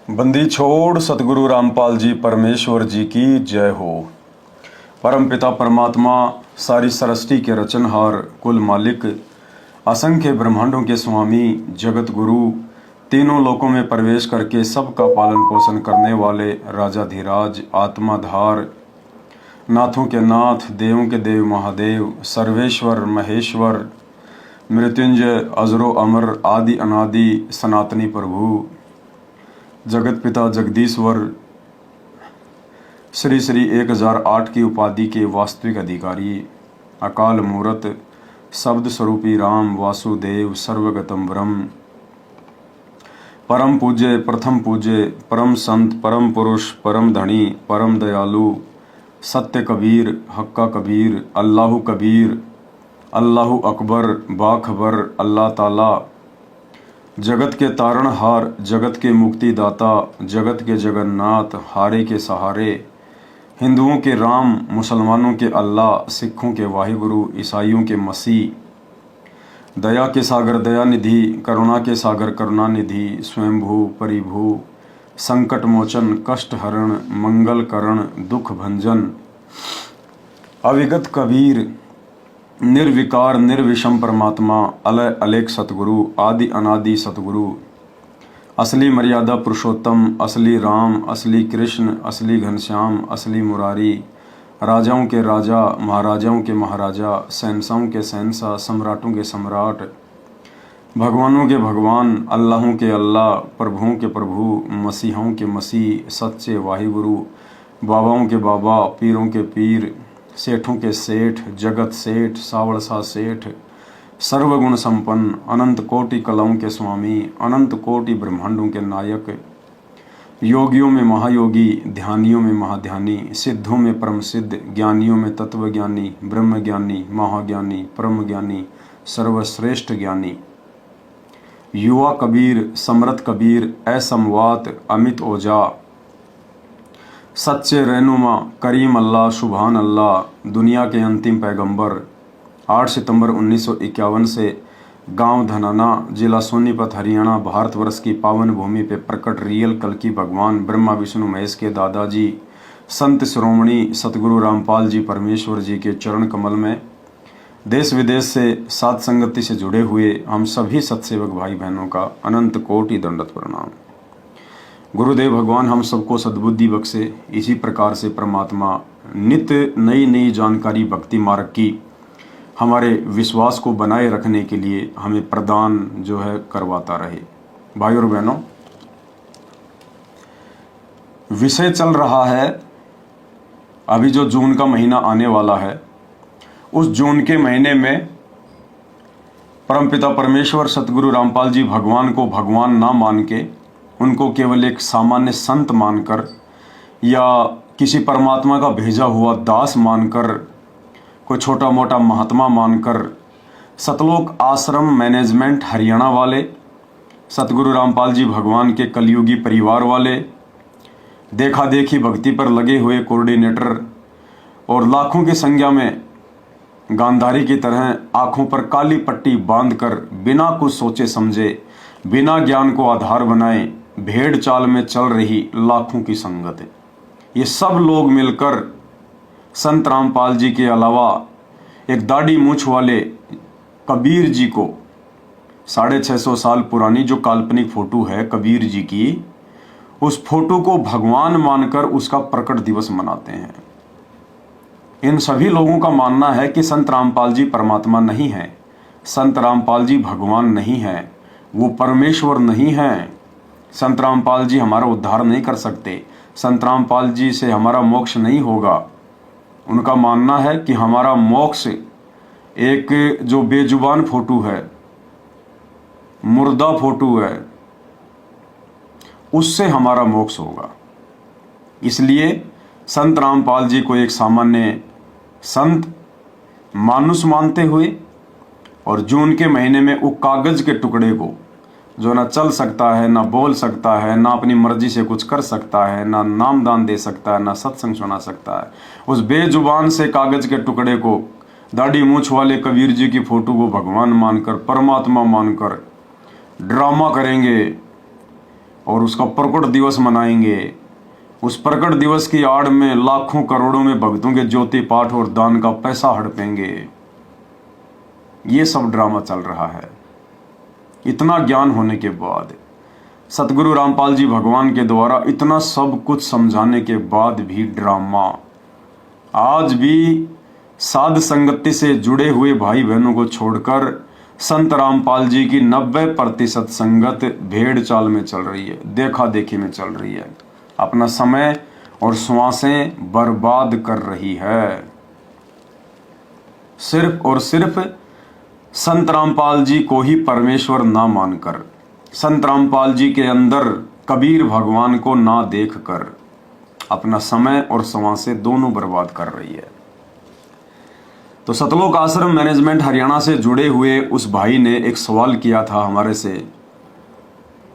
बंदी छोड़ सतगुरु रामपाल जी परमेश्वर जी की जय हो। परम पिता परमात्मा सारी सृष्टि के रचनहार कुल मालिक असंख्य ब्रह्मांडों के स्वामी जगत गुरु तीनों लोकों में प्रवेश करके सबका पालन पोषण करने वाले राजाधिराज आत्माधार नाथों के नाथ देवों के देव महादेव सर्वेश्वर महेश्वर मृत्युंजय अजरो अमर आदि अनादि सनातनी प्रभु जगत पिता जगदीश्वर श्री श्री 1008 की उपाधि के वास्तविक अधिकारी अकाल मूर्त शब्द स्वरूपी राम वासुदेव सर्वगतम ब्रह्म परम पूज्य प्रथम पूज्य परम संत परम पुरुष परम धनी परम दयालु सत्य कबीर हक्का कबीर अल्लाहु कबीर अल्लाहु अकबर बाखबर अल्लाह ताला जगत के तारणहार जगत के मुक्तिदाता जगत के जगन्नाथ हारे के सहारे हिंदुओं के राम मुसलमानों के अल्लाह सिखों के वाहिगुरु ईसाइयों के मसीह दया के सागर दया निधि करुणा के सागर करुणा निधि स्वयंभू परिभू संकट मोचन कष्ट हरण मंगल करण दुख भंजन अविगत कबीर निर्विकार निर्विषम परमात्मा अलय अलेख सतगुरु आदि अनादि सतगुरु असली मर्यादा पुरुषोत्तम असली राम असली कृष्ण असली घनश्याम असली मुरारी राजाओं के राजा महाराजाओं के महाराजा शहंशाहों के शहंशाह सम्राटों के सम्राट भगवानों के भगवान अल्लाहों के अल्लाह प्रभुओं के प्रभु मसीहों के मसीह सच्चे वाहिगुरु बाबाओं के बाबा पीरों के पीर सेठों के सेठ जगत सेठ सावड़सा सेठ सर्वगुण संपन्न अनंत कोटि कलाओं के स्वामी अनंत कोटि ब्रह्मांडों के नायक योगियों में महायोगी ध्यानियों में महाध्यानी सिद्धों में परम सिद्ध ज्ञानियों में तत्वज्ञानी ब्रह्म ज्ञानी महाज्ञानी परम ज्ञानी सर्वश्रेष्ठ ज्ञानी युवा कबीर समृत कबीर असमवात अमित ओजा सच्चे रहनुमा करीम अल्लाह सुभान अल्लाह दुनिया के अंतिम पैगंबर 8 सितंबर 1951 से गांव धनाना जिला सोनीपत हरियाणा भारतवर्ष की पावन भूमि पे प्रकट रियल कल की भगवान ब्रह्मा विष्णु महेश के दादाजी संत श्रोमणी सतगुरु रामपाल जी परमेश्वर जी के चरण कमल में देश विदेश से साथ संगति से जुड़े हुए हम सभी सत्सेवक भाई बहनों का अनंत कोटि दंडवत प्रणाम। गुरुदेव भगवान हम सबको सद्बुद्धि बख्शे। इसी प्रकार से परमात्मा नित्य नई नई जानकारी भक्ति मार्ग की हमारे विश्वास को बनाए रखने के लिए हमें प्रदान जो है करवाता रहे। भाई और बहनों, विषय चल रहा है अभी जो जून का महीना आने वाला है, उस जून के महीने में परमपिता परमेश्वर सतगुरु रामपाल जी भगवान को भगवान ना मान के उनको केवल एक सामान्य संत मानकर या किसी परमात्मा का भेजा हुआ दास मानकर कोई छोटा मोटा महात्मा मानकर सतलोक आश्रम मैनेजमेंट हरियाणा वाले सतगुरु रामपाल जी भगवान के कलयुगी परिवार वाले देखा देखी भक्ति पर लगे हुए कोऑर्डिनेटर और लाखों की संख्या में गांधारी की तरह आंखों पर काली पट्टी बांधकर बिना कुछ सोचे समझे बिना ज्ञान को आधार बनाए भेड़ चाल में चल रही लाखों की संगत है। ये सब लोग मिलकर संत रामपाल जी के अलावा एक दाढ़ी मूछ वाले कबीर जी को 650 साल पुरानी जो काल्पनिक फोटो है कबीर जी की, उस फोटो को भगवान मानकर उसका प्रकट दिवस मनाते हैं। इन सभी लोगों का मानना है कि संत रामपाल जी परमात्मा नहीं है, संत रामपाल जी भगवान नहीं है, वो परमेश्वर नहीं है। संत रामपाल जी हमारा उद्धार नहीं कर सकते, संत रामपाल जी से हमारा मोक्ष नहीं होगा। उनका मानना है कि हमारा मोक्ष एक जो बेजुबान फोटो है, मुर्दा फोटो है, उससे हमारा मोक्ष होगा। इसलिए संत रामपाल जी को एक सामान्य संत मानुष मानते हुए और जून के महीने में वो कागज के टुकड़े को जो ना चल सकता है, ना बोल सकता है, ना अपनी मर्जी से कुछ कर सकता है, ना नाम दान दे सकता है, ना सत्संग सुना सकता है, उस बेजुबान से कागज के टुकड़े को दाढ़ी मूछ वाले कबीर जी की फोटो को भगवान मानकर परमात्मा मानकर ड्रामा करेंगे और उसका प्रकट दिवस मनाएंगे। उस प्रकट दिवस की आड़ में लाखों करोड़ों में भक्तों के ज्योति पाठ और दान का पैसा हड़पेंगे। ये सब ड्रामा चल रहा है। इतना ज्ञान होने के बाद, सतगुरु रामपाल जी भगवान के द्वारा इतना सब कुछ समझाने के बाद भी ड्रामा। आज भी साध संगति से जुड़े हुए भाई बहनों को छोड़कर संत रामपाल जी की 90% संगत भेड़ चाल में चल रही है, देखा देखी में चल रही है, अपना समय और श्वासें बर्बाद कर रही है। सिर्फ और सिर्फ संत रामपाल जी को ही परमेश्वर ना मानकर, संत रामपाल जी के अंदर कबीर भगवान को ना देखकर अपना समय और श्वासें दोनों बर्बाद कर रही है। तो सतलोक आश्रम मैनेजमेंट हरियाणा से जुड़े हुए उस भाई ने एक सवाल किया था हमारे से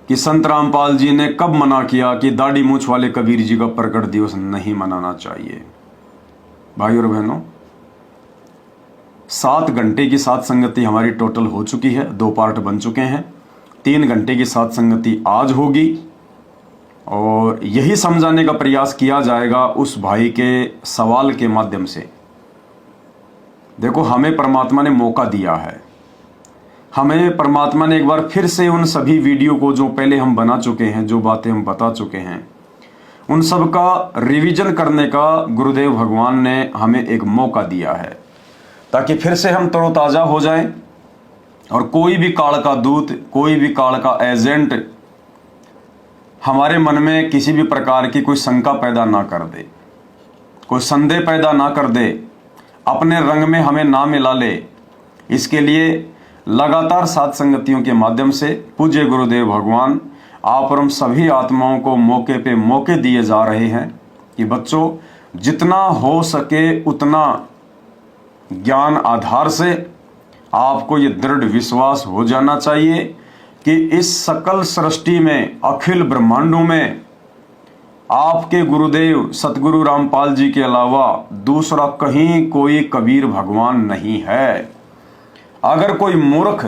कि संत रामपाल जी ने कब मना किया कि दाढ़ी मूछ वाले कबीर जी का प्रकट दिवस नहीं मनाना चाहिए। भाई और बहनों, 7 घंटे की साथ संगति हमारी टोटल हो चुकी है, 2 पार्ट बन चुके हैं। 3 घंटे की साथ संगति आज होगी और यही समझाने का प्रयास किया जाएगा उस भाई के सवाल के माध्यम से। देखो, हमें परमात्मा ने मौका दिया है, हमें परमात्मा ने एक बार फिर से उन सभी वीडियो को जो पहले हम बना चुके हैं, जो बातें हम बता चुके हैं, उन सब का रिवीजन करने का गुरुदेव भगवान ने हमें एक मौका दिया है, ताकि फिर से हम तरोताज़ा हो जाएं और कोई भी काल का दूत, कोई भी काल का एजेंट हमारे मन में किसी भी प्रकार की कोई शंका पैदा ना कर दे, कोई संदेह पैदा ना कर दे, अपने रंग में हमें ना मिला ले। इसके लिए लगातार साथ संगतियों के माध्यम से पूज्य गुरुदेव भगवान आप और हम सभी आत्माओं को मौके पे मौके दिए जा रहे हैं कि बच्चों, जितना हो सके उतना ज्ञान आधार से आपको ये दृढ़ विश्वास हो जाना चाहिए कि इस सकल सृष्टि में, अखिल ब्रह्मांडों में आपके गुरुदेव सतगुरु रामपाल जी के अलावा दूसरा कहीं कोई कबीर भगवान नहीं है। अगर कोई मूर्ख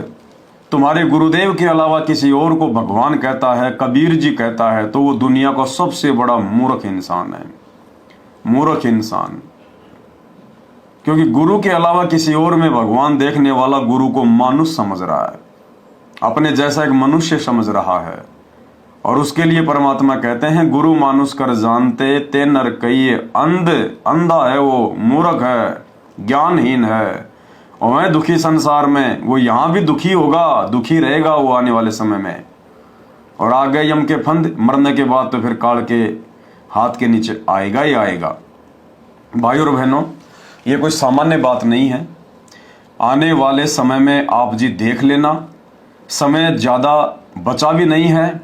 तुम्हारे गुरुदेव के अलावा किसी और को भगवान कहता है, कबीर जी कहता है, तो वो दुनिया का सबसे बड़ा मूर्ख इंसान है। मूर्ख इंसान, क्योंकि गुरु के अलावा किसी और में भगवान देखने वाला गुरु को मानुष समझ रहा है, अपने जैसा एक मनुष्य समझ रहा है। और उसके लिए परमात्मा कहते हैं, गुरु मानुष कर जानते ते नर कहिए अंध, अंधा है वो, मूर्ख है, ज्ञानहीन है, और वह दुखी संसार में, वो यहां भी दुखी होगा, दुखी रहेगा वो आने वाले समय में। और आगे यम के फंद, मरने के बाद तो फिर काल के हाथ के नीचे आएगा ही आएगा। भाई और बहनों, ये कोई सामान्य बात नहीं है। आने वाले समय में आप जी देख लेना, समय ज्यादा बचा भी नहीं है।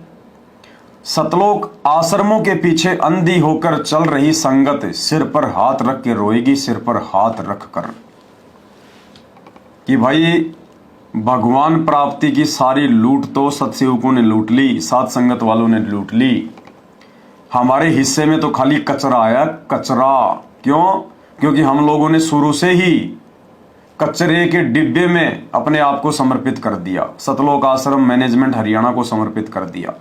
सतलोक आश्रमों के पीछे अंधी होकर चल रही संगत सिर पर हाथ रख के रोएगी, सिर पर हाथ रख कर, कि भाई भगवान प्राप्ति की सारी लूट तो सत्सेवकों ने लूट ली, साथ संगत वालों ने लूट ली, हमारे हिस्से में तो खाली कचरा आया, कचरा। क्यों? क्योंकि हम लोगों ने शुरू से ही कचरे के डिब्बे में अपने आप को समर्पित कर दिया, सतलोक आश्रम मैनेजमेंट हरियाणा को समर्पित कर दिया।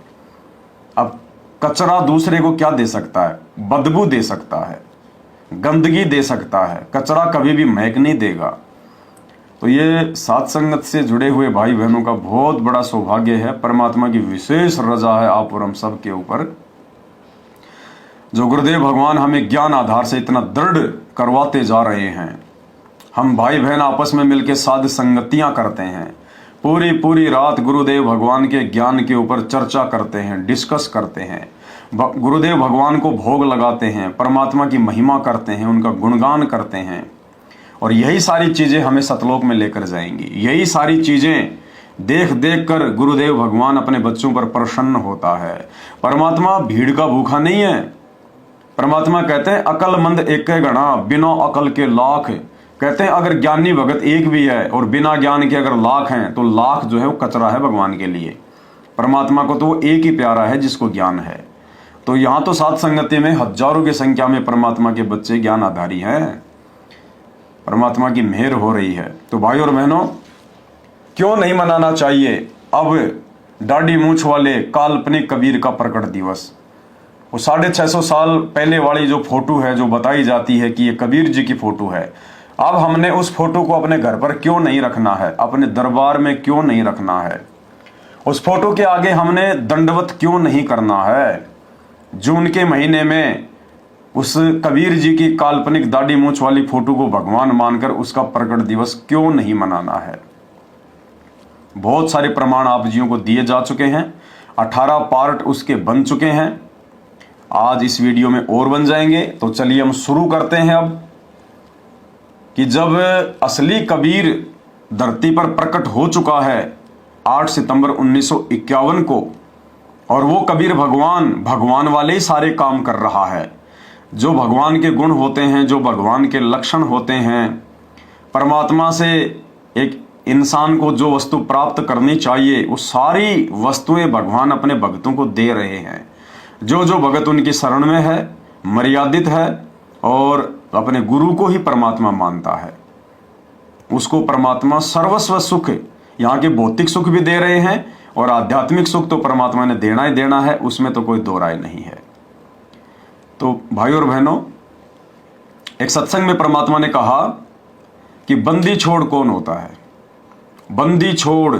अब कचरा दूसरे को क्या दे सकता है? बदबू दे सकता है, गंदगी दे सकता है, कचरा कभी भी महक नहीं देगा। तो ये साथ संगत से जुड़े हुए भाई बहनों का बहुत बड़ा सौभाग्य है, परमात्मा की विशेष रजा है आप और हम सब के ऊपर, जो गुरुदेव भगवान हमें ज्ञान आधार से इतना दृढ़ करवाते जा रहे हैं। हम भाई बहन आपस में मिलकर साध संगतियां करते हैं, पूरी पूरी रात गुरुदेव भगवान के ज्ञान के ऊपर चर्चा करते हैं, डिस्कस करते हैं, गुरुदेव भगवान को भोग लगाते हैं, परमात्मा की महिमा करते हैं, उनका गुणगान करते हैं। और यही सारी चीजें हमें सतलोक में लेकर जाएंगी। यही सारी चीजें देख देख कर गुरुदेव भगवान अपने बच्चों पर प्रसन्न होता है। परमात्मा भीड़ का भूखा नहीं है। परमात्मा कहते हैं, अकलमंद एक गणा, बिना अकल के लाख। कहते हैं अगर ज्ञानी भगत एक भी है और बिना ज्ञान के अगर लाख हैं, तो लाख जो है वो कचरा है भगवान के लिए। परमात्मा को तो वो एक ही प्यारा है जिसको ज्ञान है। तो यहाँ तो साथ संगति में हजारों की संख्या में परमात्मा के बच्चे ज्ञान आधारी हैं, परमात्मा की मेहर हो रही है। तो भाई और बहनों, क्यों नहीं मनाना चाहिए? अब दाढ़ी मूछ वाले काल्पनिक कबीर का प्रकट दिवस। वो 650 साल पहले वाली जो फोटो है, जो बताई जाती है कि ये कबीर जी की फोटो है, अब हमने उस फोटो को अपने घर पर क्यों नहीं रखना है, अपने दरबार में क्यों नहीं रखना है, उस फोटो के आगे हमने दंडवत क्यों नहीं करना है, जून के महीने में उस कबीर जी की काल्पनिक दाढ़ी मूछ वाली फोटो को भगवान मानकर उसका प्रकट दिवस क्यों नहीं मनाना है। बहुत सारे प्रमाण आप जियों को दिए जा चुके हैं, 18 पार्ट उसके बन चुके हैं। आज इस वीडियो में और बन जाएंगे। तो चलिए हम शुरू करते हैं अब कि जब असली कबीर धरती पर प्रकट हो चुका है 8 सितंबर 1951 को, और वो कबीर भगवान वाले ही सारे काम कर रहा है। जो भगवान के गुण होते हैं, जो भगवान के लक्षण होते हैं, परमात्मा से एक इंसान को जो वस्तु प्राप्त करनी चाहिए, वो सारी वस्तुएं भगवान अपने भक्तों को दे रहे हैं। जो जो भगत उनकी शरण में है, मर्यादित है और अपने गुरु को ही परमात्मा मानता है, उसको परमात्मा सर्वस्व सुख, यहाँ के भौतिक सुख भी दे रहे हैं और आध्यात्मिक सुख तो परमात्मा ने देना ही देना है, उसमें तो कोई दो राय नहीं है। तो भाई और बहनों, एक सत्संग में परमात्मा ने कहा कि बंदी छोड़ कौन होता है? बंदी छोड़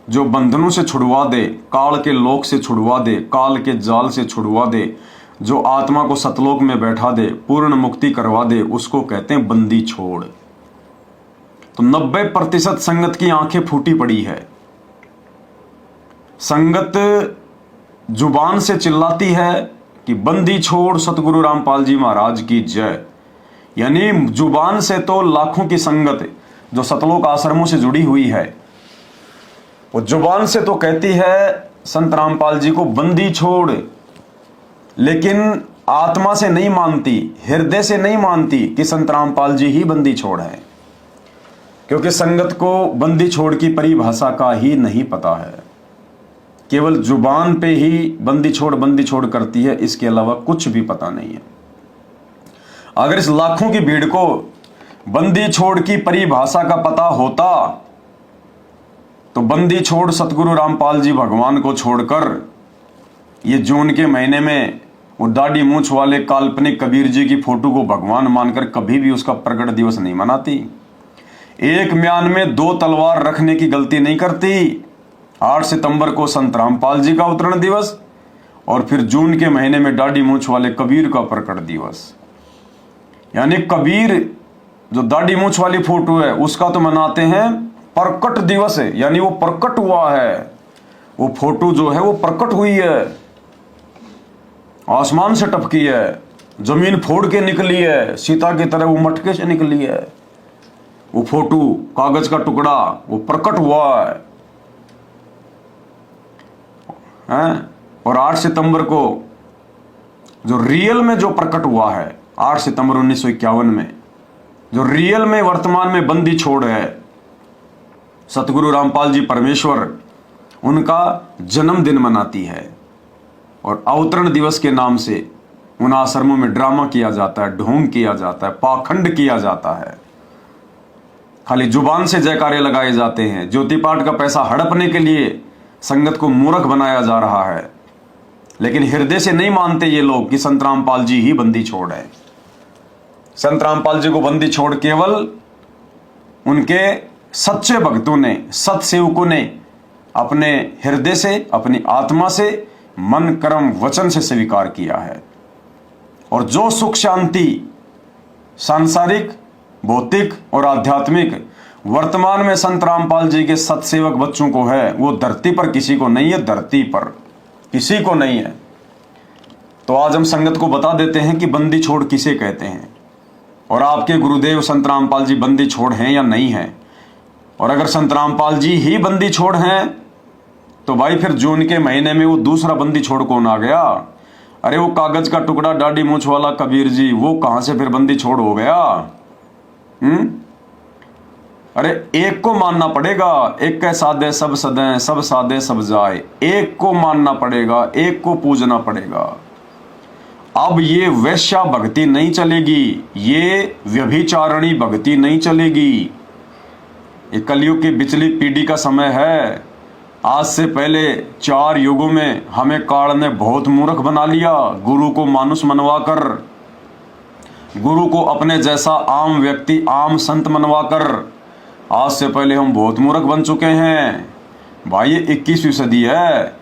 जो बंधनों से छुड़वा दे, काल के लोक से छुड़वा दे, काल के जाल से छुड़वा दे, जो आत्मा को सतलोक में बैठा दे, पूर्ण मुक्ति करवा दे, उसको कहते हैं बंदी छोड़। तो 90% संगत की आंखें फूटी पड़ी है। संगत जुबान से चिल्लाती है कि बंदी छोड़ सतगुरु रामपाल जी महाराज की जय। यानी जुबान से तो लाखों की संगत जो सतलोक आश्रमों से जुड़ी हुई है, वो जुबान से तो कहती है संत रामपाल जी को बंदी छोड़, लेकिन आत्मा से नहीं मानती, हृदय से नहीं मानती कि संत रामपाल जी ही बंदी छोड़ है। क्योंकि संगत को बंदी छोड़ की परिभाषा का ही नहीं पता है, केवल जुबान पे ही बंदी छोड़ करती है, इसके अलावा कुछ भी पता नहीं है। अगर इस लाखों की भीड़ को बंदी छोड़ की परिभाषा का पता होता तो बंदी छोड़ सतगुरु रामपाल जी भगवान को छोड़कर ये जून के महीने में वो दाढ़ी मूछ वाले काल्पनिक कबीर जी की फोटो को भगवान मानकर कभी भी उसका प्रकट दिवस नहीं मनाती। एक म्यान में 2 तलवार रखने की गलती नहीं करती। 8 सितंबर को संत रामपाल जी का अवतरण दिवस और फिर जून के महीने में दाढ़ी मूछ वाले कबीर का प्रकट दिवस। यानी कबीर जो दाढ़ी मूछ वाली फोटो है उसका तो मनाते हैं प्रकट दिवस है, यानी वो प्रकट हुआ है, वो फोटो जो है वो प्रकट हुई है, आसमान से टपकी है, जमीन फोड़ के निकली है, सीता की तरह वो मटके से निकली है, वो फोटो कागज का टुकड़ा वो प्रकट हुआ है। और 8 सितंबर को जो रियल में जो प्रकट हुआ है, 8 सितंबर 1951 में जो रियल में वर्तमान में बंदी छोड़ है, सतगुरु रामपाल जी परमेश्वर उनका जन्मदिन मनाती है और अवतरण दिवस के नाम से उन आश्रमों में ड्रामा किया जाता है, ढोंग किया जाता है, पाखंड किया जाता है, खाली जुबान से जयकारे लगाए जाते हैं। ज्योति पाठ का पैसा हड़पने के लिए संगत को मूर्ख बनाया जा रहा है, लेकिन हृदय से नहीं मानते ये लोग कि संत रामपाल जी ही बंदी छोड़ है। संत रामपाल जी को बंदी छोड़ केवल उनके सच्चे भक्तों ने, सत्सेवकों ने अपने हृदय से, अपनी आत्मा से, मन कर्म वचन से स्वीकार किया है। और जो सुख शांति सांसारिक, भौतिक और आध्यात्मिक वर्तमान में संत रामपाल जी के सत्सेवक बच्चों को है, वो धरती पर किसी को नहीं है, धरती पर किसी को नहीं है। तो आज हम संगत को बता देते हैं कि बंदी छोड़ किसे कहते हैं और आपके गुरुदेव संत रामपाल जी बंदी छोड़ हैं या नहीं हैं। और अगर संत रामपाल जी ही बंदी छोड़ हैं तो भाई फिर जून के महीने में वो दूसरा बंदी छोड़ कौन आ गया? अरे वो कागज का टुकड़ा दाढ़ी मूछ वाला कबीर जी, वो कहां से फिर बंदी छोड़ हो गया? अरे एक को मानना पड़ेगा, एक के साधे सब सदें, सब साधे सब जाए। एक को मानना पड़ेगा, एक को पूजना पड़ेगा। अब ये वैश्या भक्ति नहीं चलेगी, ये व्यभिचारणी भक्ति नहीं चलेगी। ये कलयुग की बिचली पीढ़ी का समय है। आज से पहले 4 युगों में हमें काल ने बहुत मूर्ख बना लिया, गुरु को मानुष मनवाकर, गुरु को अपने जैसा आम व्यक्ति, आम संत मनवाकर आज से पहले हम बहुत मूर्ख बन चुके हैं। भाई ये 21वीं सदी है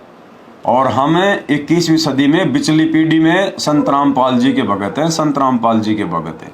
और हमें 21वीं सदी में बिचली पीढ़ी में संत रामपाल जी के भगत हैं, संत रामपाल जी के भगत हैं।